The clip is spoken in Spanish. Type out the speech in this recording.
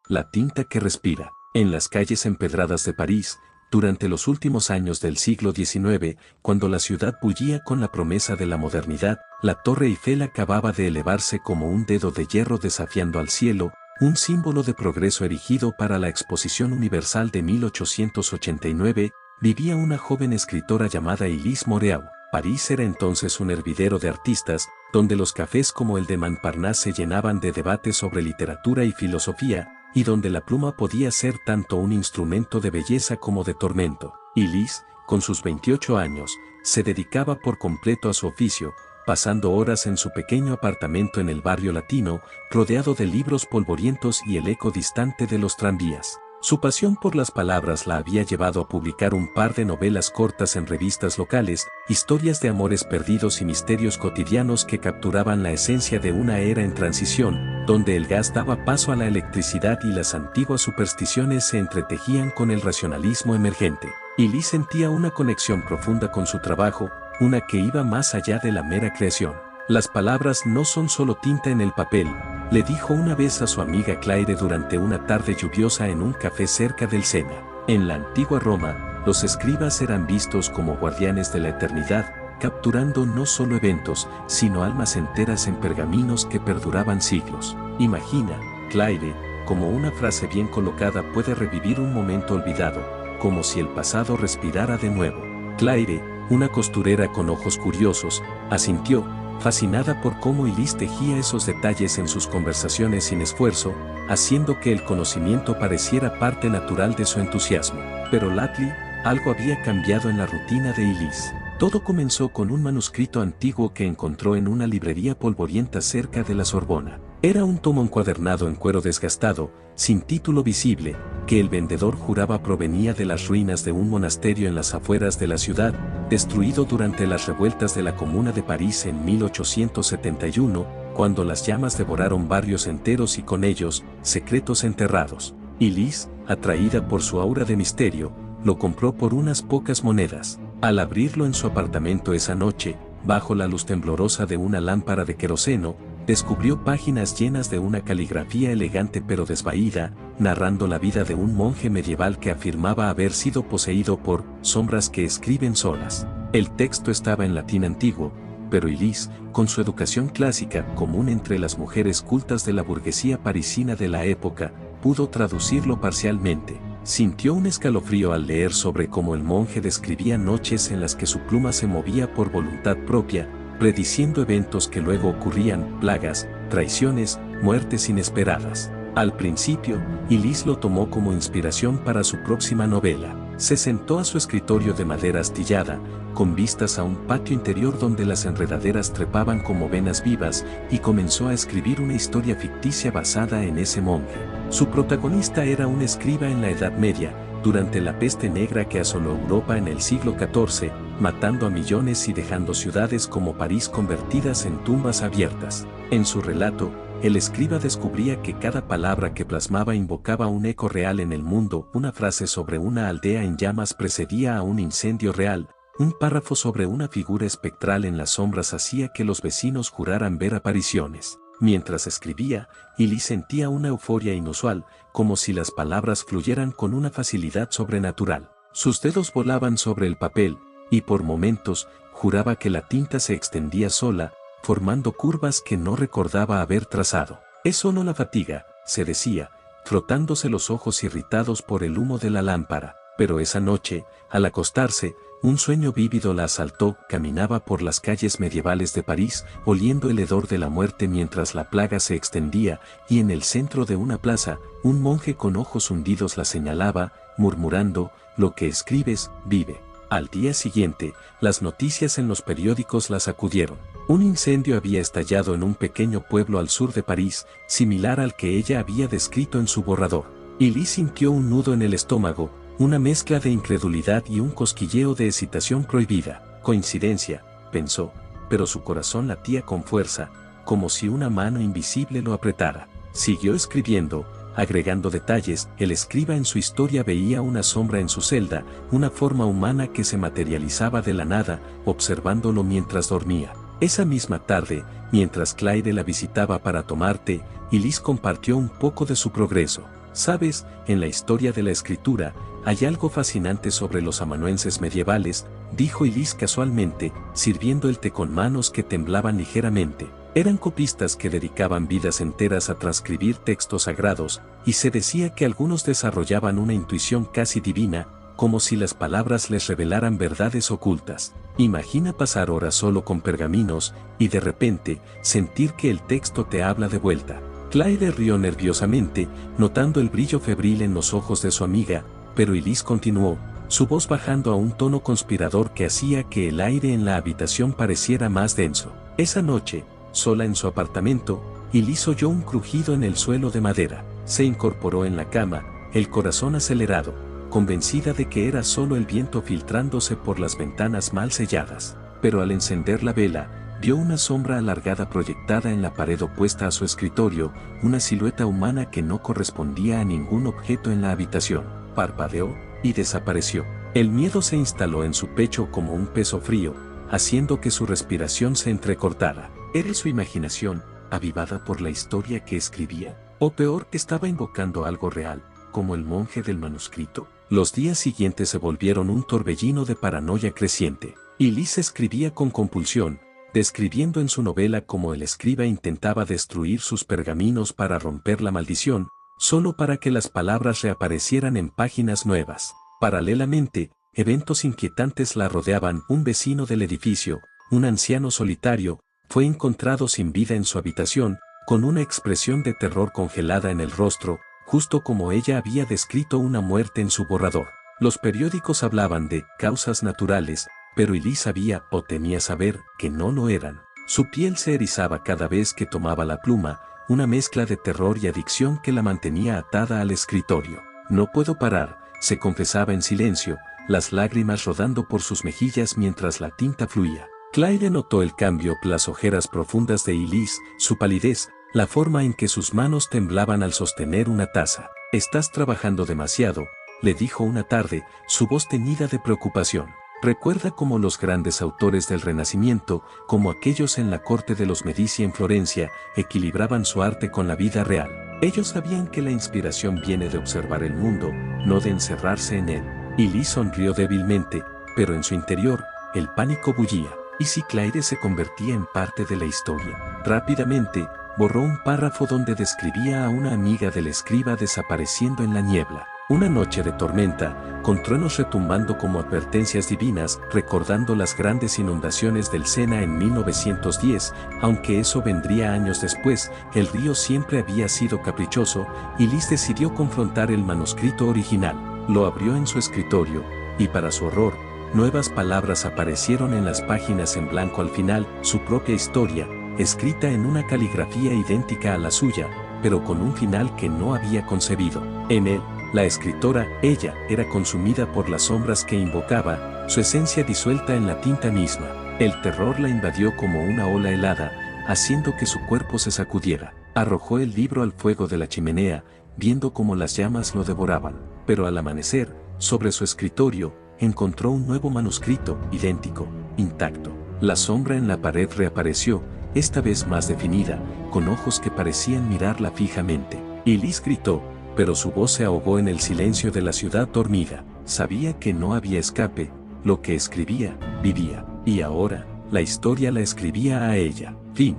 la tinta que respira. En las calles empedradas de París, durante los últimos años del siglo XIX, cuando la ciudad bullía con la promesa de la modernidad, la Torre Eiffel acababa de elevarse como un dedo de hierro desafiando al cielo, un símbolo de progreso erigido para la Exposición Universal de 1889, vivía una joven escritora llamada Elise Moreau. París era entonces un hervidero de artistas, donde los cafés como el de Montparnasse se llenaban de debates sobre literatura y filosofía, y donde la pluma podía ser tanto un instrumento de belleza como de tormento. Elise, con sus 28 años, se dedicaba por completo a su oficio, pasando horas en su pequeño apartamento en el barrio latino, rodeado de libros polvorientos y el eco distante de los tranvías. Su pasión por las palabras la había llevado a publicar un par de novelas cortas en revistas locales, historias de amores perdidos y misterios cotidianos que capturaban la esencia de una era en transición, donde el gas daba paso a la electricidad y las antiguas supersticiones se entretejían con el racionalismo emergente. Elise sentía una conexión profunda con su trabajo, una que iba más allá de la mera creación. Las palabras no son solo tinta en el papel, le dijo una vez a su amiga Claire durante una tarde lluviosa en un café cerca del Sena. En la antigua Roma, los escribas eran vistos como guardianes de la eternidad, capturando no solo eventos, sino almas enteras en pergaminos que perduraban siglos. Imagina, Claire, como una frase bien colocada puede revivir un momento olvidado, como si el pasado respirara de nuevo. Claire, una costurera con ojos curiosos, asintió, fascinada por cómo Elise tejía esos detalles en sus conversaciones sin esfuerzo, haciendo que el conocimiento pareciera parte natural de su entusiasmo. Pero lately, algo había cambiado en la rutina de Elise. Todo comenzó con un manuscrito antiguo que encontró en una librería polvorienta cerca de la Sorbona. Era un tomo encuadernado en cuero desgastado, sin título visible, que el vendedor juraba provenía de las ruinas de un monasterio en las afueras de la ciudad, destruido durante las revueltas de la Comuna de París en 1871, cuando las llamas devoraron barrios enteros y con ellos, secretos enterrados. Elise, atraída por su aura de misterio, lo compró por unas pocas monedas. Al abrirlo en su apartamento esa noche, bajo la luz temblorosa de una lámpara de queroseno, descubrió páginas llenas de una caligrafía elegante pero desvaída, narrando la vida de un monje medieval que afirmaba haber sido poseído por sombras que escriben solas. El texto estaba en latín antiguo, pero Elise, con su educación clásica común entre las mujeres cultas de la burguesía parisina de la época, pudo traducirlo parcialmente. Sintió un escalofrío al leer sobre cómo el monje describía noches en las que su pluma se movía por voluntad propia, prediciendo eventos que luego ocurrían, plagas, traiciones, muertes inesperadas. Al principio, Elise lo tomó como inspiración para su próxima novela. Se sentó a su escritorio de madera astillada, con vistas a un patio interior donde las enredaderas trepaban como venas vivas, y comenzó a escribir una historia ficticia basada en ese monje. Su protagonista era un escriba en la Edad Media, durante la peste negra que asoló Europa en el siglo XIV, matando a millones y dejando ciudades como París convertidas en tumbas abiertas. En su relato, el escriba descubría que cada palabra que plasmaba invocaba un eco real en el mundo, una frase sobre una aldea en llamas precedía a un incendio real, un párrafo sobre una figura espectral en las sombras hacía que los vecinos juraran ver apariciones. Mientras escribía, Elise sentía una euforia inusual, como si las palabras fluyeran con una facilidad sobrenatural. Sus dedos volaban sobre el papel, y por momentos, juraba que la tinta se extendía sola, formando curvas que no recordaba haber trazado. «Es solo la fatiga», se decía, frotándose los ojos irritados por el humo de la lámpara. Pero esa noche, al acostarse, un sueño vívido la asaltó. Caminaba por las calles medievales de París, oliendo el hedor de la muerte mientras la plaga se extendía, y en el centro de una plaza, un monje con ojos hundidos la señalaba, murmurando: «Lo que escribes, vive». Al día siguiente, las noticias en los periódicos la sacudieron. Un incendio había estallado en un pequeño pueblo al sur de París, similar al que ella había descrito en su borrador. Elise sintió un nudo en el estómago, una mezcla de incredulidad y un cosquilleo de excitación prohibida. Coincidencia, pensó, pero su corazón latía con fuerza, como si una mano invisible lo apretara. Siguió escribiendo, agregando detalles. El escriba en su historia veía una sombra en su celda, una forma humana que se materializaba de la nada, observándolo mientras dormía. Esa misma tarde, mientras Claire la visitaba para tomar té, Elise compartió un poco de su progreso. Sabes, en la historia de la escritura, hay algo fascinante sobre los amanuenses medievales, dijo Elise casualmente, sirviendo el té con manos que temblaban ligeramente. Eran copistas que dedicaban vidas enteras a transcribir textos sagrados, y se decía que algunos desarrollaban una intuición casi divina, como si las palabras les revelaran verdades ocultas. Imagina pasar horas solo con pergaminos, y de repente, sentir que el texto te habla de vuelta. Claire rió nerviosamente, notando el brillo febril en los ojos de su amiga, pero Elise continuó, su voz bajando a un tono conspirador que hacía que el aire en la habitación pareciera más denso. Esa noche, sola en su apartamento, Elise oyó un crujido en el suelo de madera. Se incorporó en la cama, el corazón acelerado, convencida de que era solo el viento filtrándose por las ventanas mal selladas. Pero al encender la vela, vio una sombra alargada proyectada en la pared opuesta a su escritorio, una silueta humana que no correspondía a ningún objeto en la habitación. Parpadeó y desapareció. El miedo se instaló en su pecho como un peso frío, haciendo que su respiración se entrecortara. ¿Era su imaginación, avivada por la historia que escribía? O peor, estaba invocando algo real, como el monje del manuscrito. Los días siguientes se volvieron un torbellino de paranoia creciente. Elise escribía con compulsión, describiendo en su novela cómo el escriba intentaba destruir sus pergaminos para romper la maldición, solo para que las palabras reaparecieran en páginas nuevas. Paralelamente, eventos inquietantes la rodeaban. Un vecino del edificio, un anciano solitario, fue encontrado sin vida en su habitación, con una expresión de terror congelada en el rostro, justo como ella había descrito una muerte en su borrador. Los periódicos hablaban de causas naturales, pero Elise sabía o temía saber que no lo eran. Su piel se erizaba cada vez que tomaba la pluma, una mezcla de terror y adicción que la mantenía atada al escritorio. No puedo parar, se confesaba en silencio, las lágrimas rodando por sus mejillas mientras la tinta fluía. Claire notó el cambio, las ojeras profundas de Elise, su palidez, la forma en que sus manos temblaban al sostener una taza. «Estás trabajando demasiado», le dijo una tarde, su voz teñida de preocupación. Recuerda cómo los grandes autores del Renacimiento, como aquellos en la corte de los Medici en Florencia, equilibraban su arte con la vida real. Ellos sabían que la inspiración viene de observar el mundo, no de encerrarse en él. Elise sonrió débilmente, pero en su interior, el pánico bullía. ¿Y si Claire se convertía en parte de la historia? Rápidamente, borró un párrafo donde describía a una amiga del escriba desapareciendo en la niebla. Una noche de tormenta, con truenos retumbando como advertencias divinas, recordando las grandes inundaciones del Sena en 1910, aunque eso vendría años después, el río siempre había sido caprichoso, y Elise decidió confrontar el manuscrito original. Lo abrió en su escritorio, y para su horror, nuevas palabras aparecieron en las páginas en blanco al final, su propia historia, escrita en una caligrafía idéntica a la suya, pero con un final que no había concebido. En él, la escritora, ella, era consumida por las sombras que invocaba, su esencia disuelta en la tinta misma. El terror la invadió como una ola helada, haciendo que su cuerpo se sacudiera. Arrojó el libro al fuego de la chimenea, viendo cómo las llamas lo devoraban. Pero al amanecer, sobre su escritorio, encontró un nuevo manuscrito, idéntico, intacto. La sombra en la pared reapareció, esta vez más definida, con ojos que parecían mirarla fijamente. Elise gritó, pero su voz se ahogó en el silencio de la ciudad dormida. Sabía que no había escape, lo que escribía, vivía, y ahora, la historia la escribía a ella. Fin.